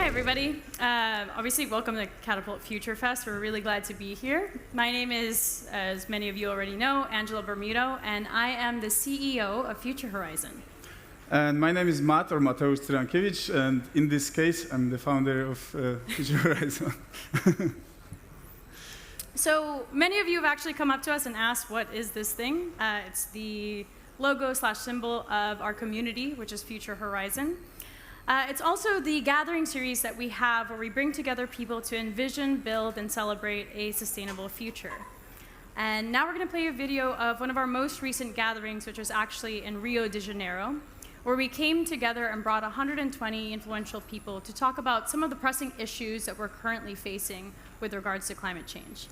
everybody. Obviously, welcome to Catapult Future Fest. We're really glad to be here. My name is, as many of you already know, Angela Bermudo, and I am the CEO of Future Horizon. And my name is Matt, or Mateusz Cyrankiewicz, and in this case, I'm the founder of Future Horizon. So many of you have actually come up to us and asked, what is this thing? It's the logo/symbol of our community, which is Future Horizon. It's also the gathering series that we have where we bring together people to envision, build, and celebrate a sustainable future. And now we're going to play a video of one of our most recent gatherings, which was actually in Rio de Janeiro, where we came together and brought 120 influential people to talk about some of the pressing issues that we're currently facing with regards to climate change.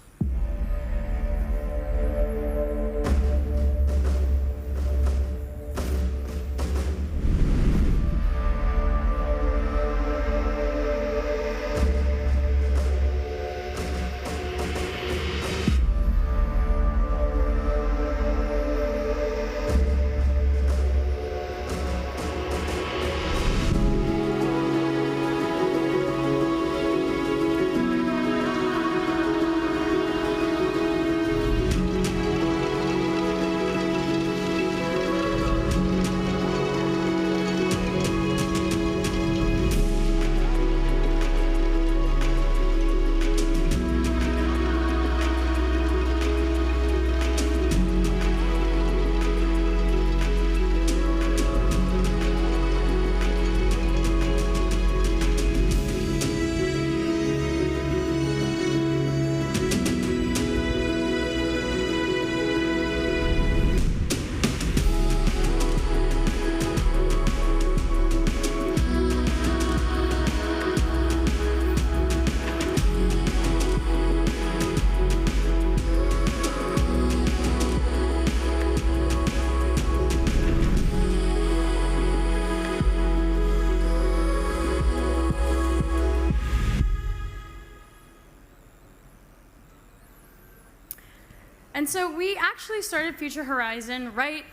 And so we actually started Future Horizon right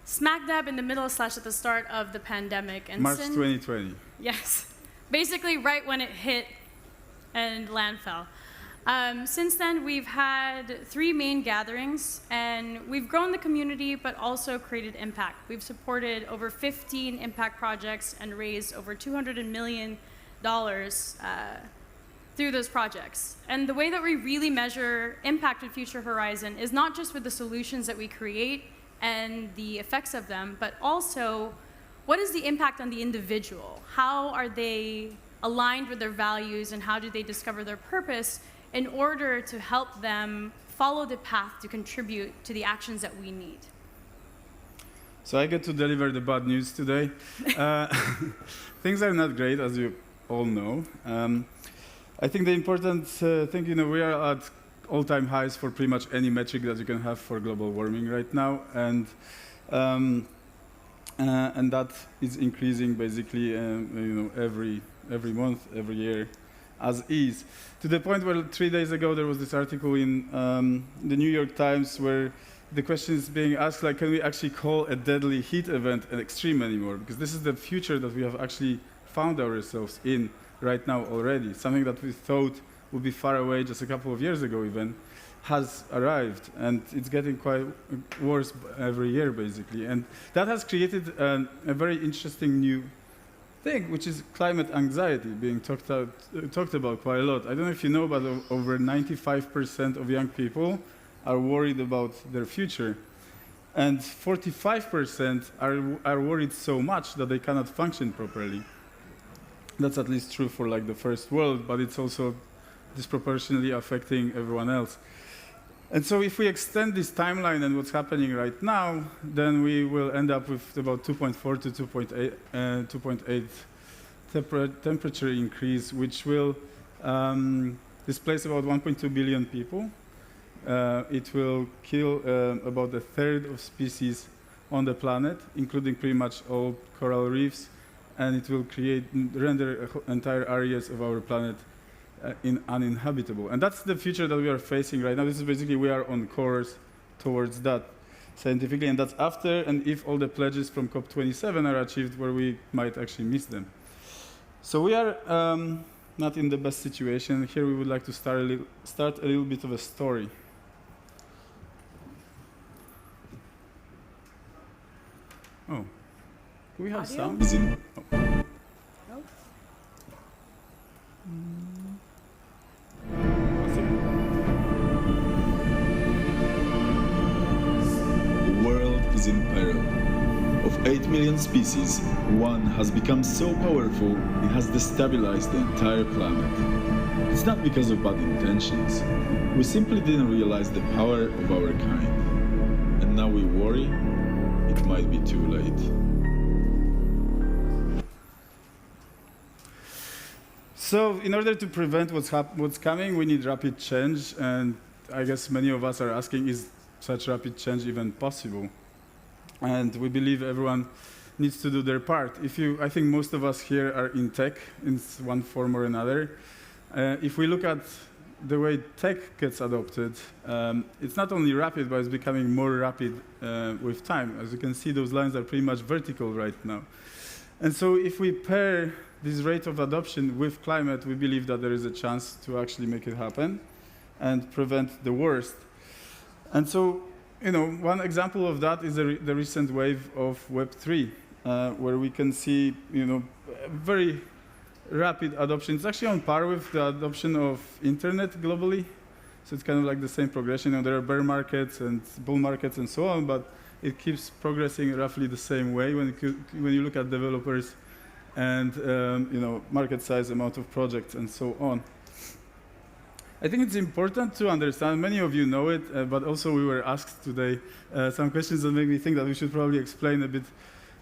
smack dab in the middle / at the start of the pandemic. And March 2020. Yes, basically right when it hit and landfell. Since then, we've had 3 main gatherings, and we've grown the community, but also created impact. We've supported over 15 impact projects and raised over $200 million through those projects. And the way that we really measure impact at Future Horizon is not just with the solutions that we create and the effects of them, but also what is the impact on the individual? How are they aligned with their values, and how do they discover their purpose in order to help them follow the path to contribute to the actions that we need? So I get to deliver the bad news today. Things are not great, as you all know. I think the important thing, we are at all-time highs for pretty much any metric that you can have for global warming right now, and that is increasing basically, every month, every year, as is. To the point where 3 days ago there was this article in the New York Times where the question is being asked, like, can we actually call a deadly heat event an extreme anymore? Because this is the future that we have actually found ourselves in right now already. Something that we thought would be far away just a couple of years ago even has arrived, and it's getting quite worse every year basically. And that has created a very interesting new thing, which is climate anxiety, being talked about quite a lot. I don't know if you know, but over 95% of young people are worried about their future. And 45% are worried so much that they cannot function properly. That's at least true for like the first world, but it's also disproportionately affecting everyone else. And so if we extend this timeline and what's happening right now, then we will end up with about 2.4 to 2.8 temperature increase, which will displace about 1.2 billion people. It will kill about 1/3 of species on the planet, including pretty much all coral reefs, and it will render entire areas of our planet uninhabitable. And that's the future that we are facing right now. This is basically, we are on course towards that scientifically, and that's after and if all the pledges from COP27 are achieved, where we might actually miss them. So we are not in the best situation. Here we would like to start a little bit of a story. Oh, do we have Audio? sound? Oh. Nope. The world is in peril. Of 8 million species, one has become so powerful it has destabilized the entire planet. It's not because of bad intentions. We simply didn't realize the power of our kind. And now we worry it might be too late. So in order to prevent what's coming, we need rapid change. And I guess many of us are asking, is such rapid change even possible? And we believe everyone needs to do their part. I think most of us here are in tech in one form or another. If we look at the way tech gets adopted, it's not only rapid, but it's becoming more rapid with time. As you can see, those lines are pretty much vertical right now. And so if we pair this rate of adoption with climate, we believe that there is a chance to actually make it happen and prevent the worst. And so, one example of that is the recent wave of Web3, where we can see, very rapid adoption. It's actually on par with the adoption of internet globally. So it's kind of like the same progression. There are bear markets and bull markets and so on, but it keeps progressing roughly the same way when you look at developers and market size, amount of projects, and so on. I think it's important to understand, many of you know it, but also we were asked today some questions that make me think that we should probably explain a bit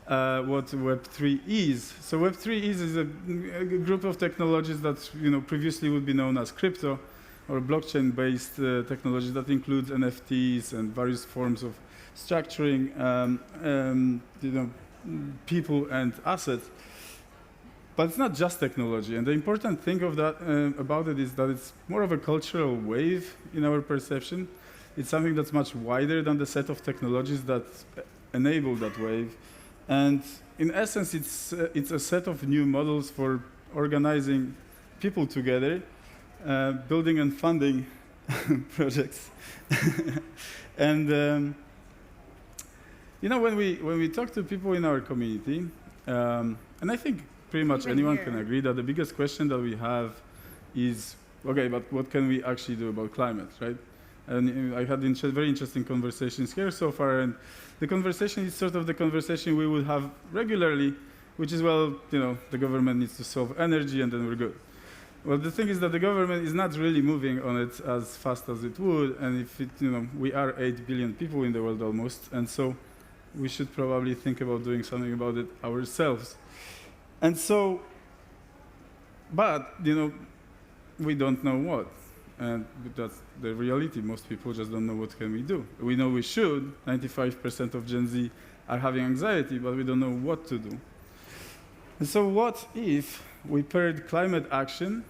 what Web3 is. So Web3 is a group of technologies that previously would be known as crypto or blockchain-based technologies that includes NFTs and various forms of structuring people and assets. But it's not just technology, and the important thing about it is that it's more of a cultural wave in our perception. It's something that's much wider than the set of technologies that enable that wave. And in essence, it's a set of new models for organizing people together, building and funding projects. And when we talk to people in our community, and I think pretty much anyone can agree that the biggest question that we have is, okay, but what can we actually do about climate, right? And I had very interesting conversations here so far, and the conversation is sort of the conversation we would have regularly, which is, well, the government needs to solve energy and then we're good. Well, the thing is that the government is not really moving on it as fast as it would, and if we are 8 billion people in the world almost, and so we should probably think about doing something about it ourselves. And so, but, we don't know what. And that's the reality. Most people just don't know what can we do. We know we should. 95% of Gen Z are having anxiety, but we don't know what to do. And so what if we paired climate action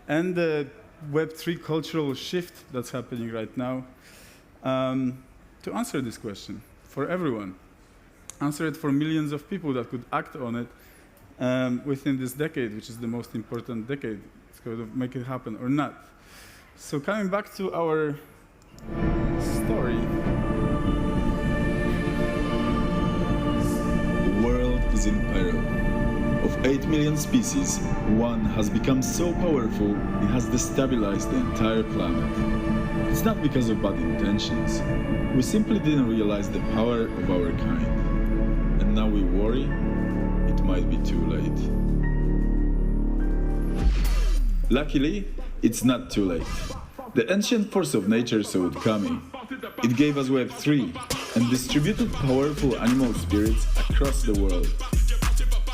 and the Web3 cultural shift that's happening right now to answer this question for everyone? Answer it for millions of people that could act on it within this decade, which is the most important decade. It's going to make it happen or not. So coming back to our story. The world is in peril. Of 8 million species, one has become so powerful it has destabilized the entire planet. It's not because of bad intentions. We simply didn't realize the power of our kind. And now we worry it might be too late. Luckily, it's not too late. The ancient force of nature saw it coming. It gave us Web3 and distributed powerful animal spirits across the world.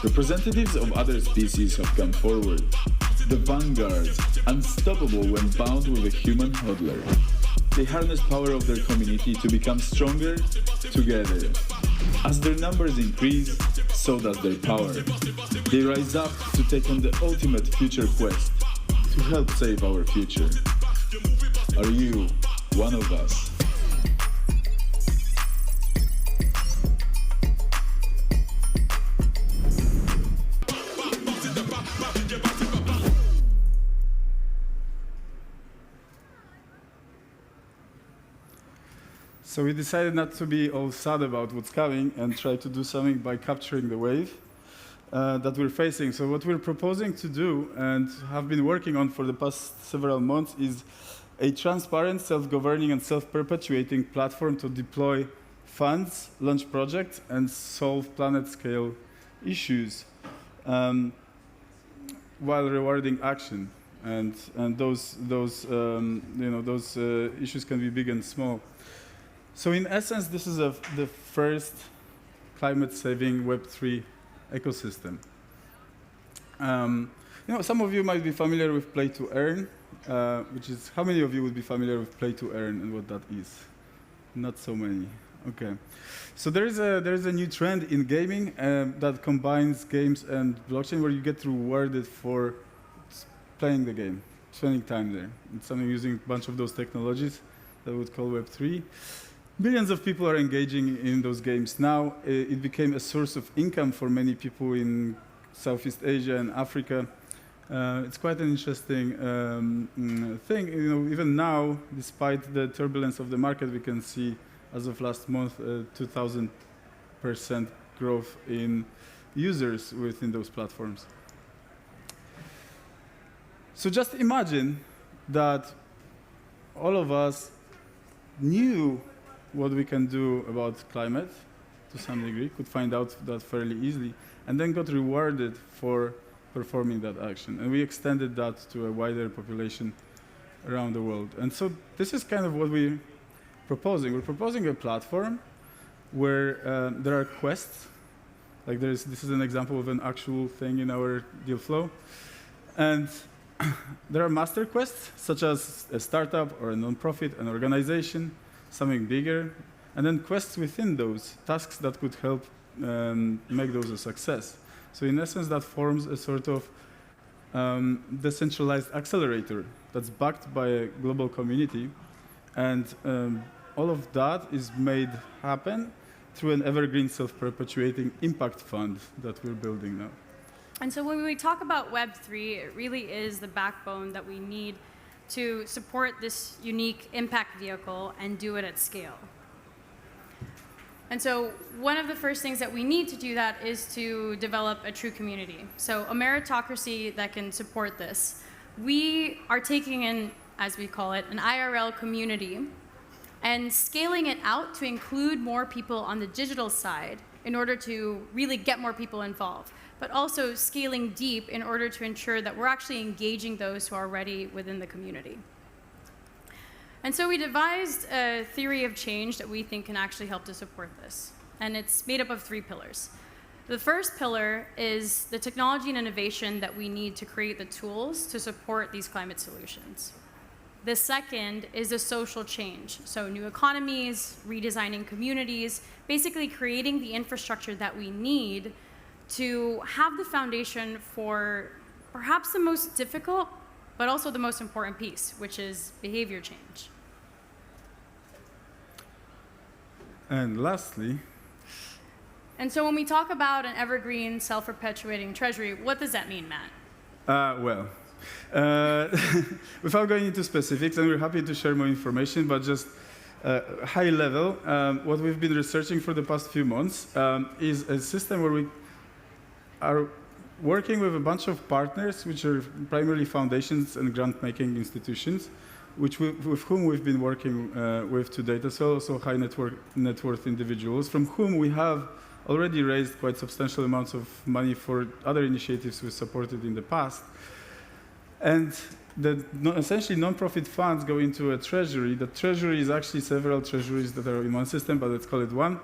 Representatives of other species have come forward. The vanguards, unstoppable when bound with a human hodler. They harness power of their community to become stronger together. As their numbers increase, so does their power. They rise up to take on the ultimate future quest, to help save our future. Are you one of us? So we decided not to be all sad about what's coming and try to do something by capturing the wave that we're facing. So what we're proposing to do and have been working on for the past several months is a transparent, self-governing, and self-perpetuating platform to deploy funds, launch projects, and solve planet-scale issues while rewarding action. And those issues can be big and small. So in essence, this is the first climate-saving Web3 ecosystem. Some of you might be familiar with play to earn, which is, how many of you would be familiar with play to earn and what that is? Not so many. Okay. So there is a new trend in gaming that combines games and blockchain, where you get rewarded for playing the game, spending time there. It's something using a bunch of those technologies that we would call Web3. Billions of people are engaging in those games now. It became a source of income for many people in Southeast Asia and Africa. It's quite an interesting thing. Even now, despite the turbulence of the market, we can see, as of last month, 2,000% growth in users within those platforms. So just imagine that all of us knew what we can do about climate to some degree, could find out that fairly easily, and then got rewarded for performing that action. And we extended that to a wider population around the world. And so this is kind of what we're proposing. We're proposing a platform where there are quests. Like this is an example of an actual thing in our deal flow. And there are master quests, such as a startup or a nonprofit, an organization, something bigger, and then quests within those, tasks that could help make those a success. So in essence, that forms a sort of decentralized accelerator that's backed by a global community, and all of that is made happen through an evergreen self-perpetuating impact fund that we're building now. And so when we talk about Web3, it really is the backbone that we need to support this unique impact vehicle and do it at scale. And so one of the first things that we need to do that is to develop a true community. So a meritocracy that can support this. We are taking in, as we call it, an IRL community and scaling it out to include more people on the digital side in order to really get more people involved, but also scaling deep in order to ensure that we're actually engaging those who are already within the community. And so we devised a theory of change that we think can actually help to support this. And it's made up of 3 pillars. The first pillar is the technology and innovation that we need to create the tools to support these climate solutions. The second is the social change. So new economies, redesigning communities, basically creating the infrastructure that we need to have the foundation for perhaps the most difficult, but also the most important piece, which is behavior change. And lastly, and so when we talk about an evergreen, self-perpetuating treasury, what does that mean, Matt? Without going into specifics, and we're happy to share more information, but just high level, what we've been researching for the past few months is a system where we are working with a bunch of partners, which are primarily foundations and grant-making institutions, with whom we've been working with to date, as well, also high net worth individuals, from whom we have already raised quite substantial amounts of money for other initiatives we supported in the past. And essentially, non-profit funds go into a treasury. The treasury is actually several treasuries that are in one system, but let's call it one.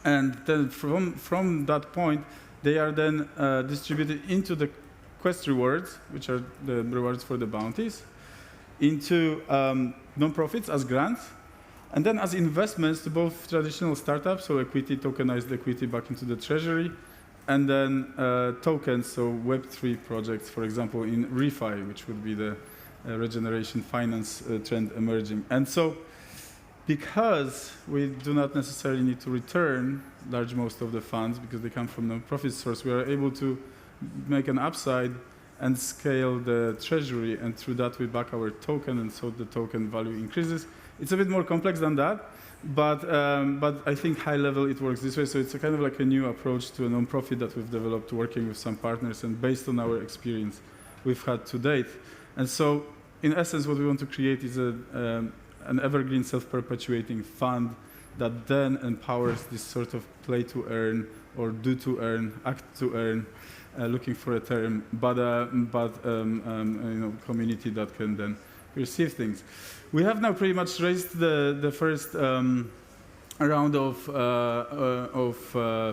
And then from that point, they are then distributed into the quest rewards, which are the rewards for the bounties, into non-profits as grants, and then as investments to both traditional startups, so equity, tokenized equity back into the treasury, and then tokens, so Web3 projects, for example, in ReFi, which would be the regeneration finance trend emerging. And so because we do not necessarily need to return most of the funds because they come from non-profit source, we are able to make an upside and scale the treasury, and through that we back our token, and so the token value increases. It's a bit more complex than that, But I think high level it works this way. So it's a kind of like a new approach to a non-profit that we've developed working with some partners and based on our experience we've had to date. And so in essence, what we want to create is an evergreen self-perpetuating fund that then empowers this sort of play to earn or do to earn, act to earn, looking for a term, but community that can then receive things. We have now pretty much raised the first round of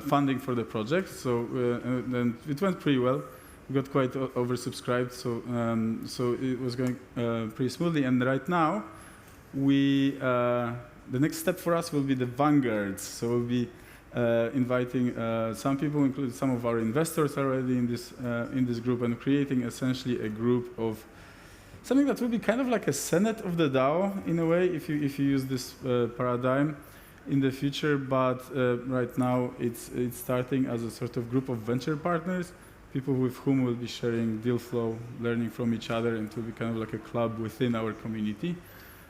funding for the project, so and it went pretty well. We got quite oversubscribed, so it was going pretty smoothly. And right now, the next step for us will be the vanguards. So we'll be inviting some people, including some of our investors already in this group, and creating essentially a group of something that will be kind of like a senate of the DAO in a way, if you use this paradigm in the future. But right now, it's starting as a sort of group of venture partners, people with whom we'll be sharing deal flow, learning from each other, and it will be kind of like a club within our community.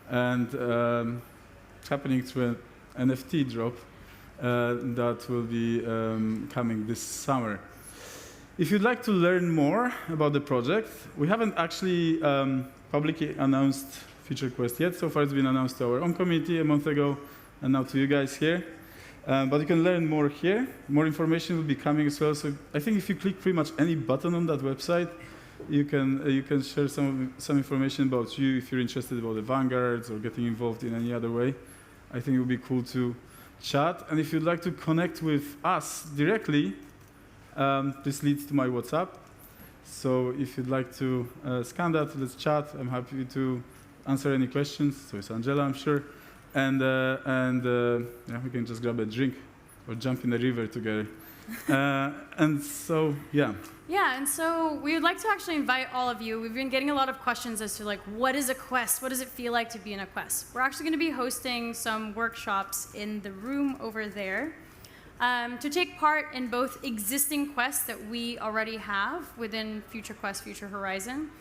And it's happening through an NFT drop that will be coming this summer. If you'd like to learn more about the project, we haven't actually publicly announced FutureQuest yet. So far it's been announced to our own community a month ago, and now to you guys here. But you can learn more here. More information will be coming as well. So I think if you click pretty much any button on that website, you can share some information about you if you're interested about the vanguards or getting involved in any other way. I think it would be cool to chat. And if you'd like to connect with us directly, this leads to my WhatsApp. So if you'd like to scan that, let's chat. I'm happy to answer any questions. So it's Angela, I'm sure. And yeah, we can just grab a drink or jump in the river together. And so, yeah. Yeah, and so we would like to actually invite all of you. We've been getting a lot of questions as to like, what is a quest? What does it feel like to be in a quest? We're actually going to be hosting some workshops in the room over there to take part in both existing quests that we already have within FutureQuest, Future Horizon,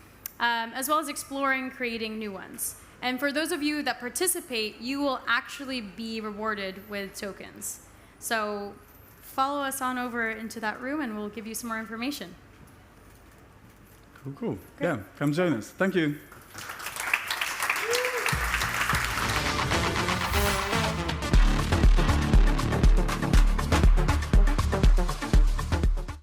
as well as exploring creating new ones. And for those of you that participate, you will actually be rewarded with tokens. So follow us on over into that room and we'll give you some more information. Cool. Great. Yeah, come join us. Thank you.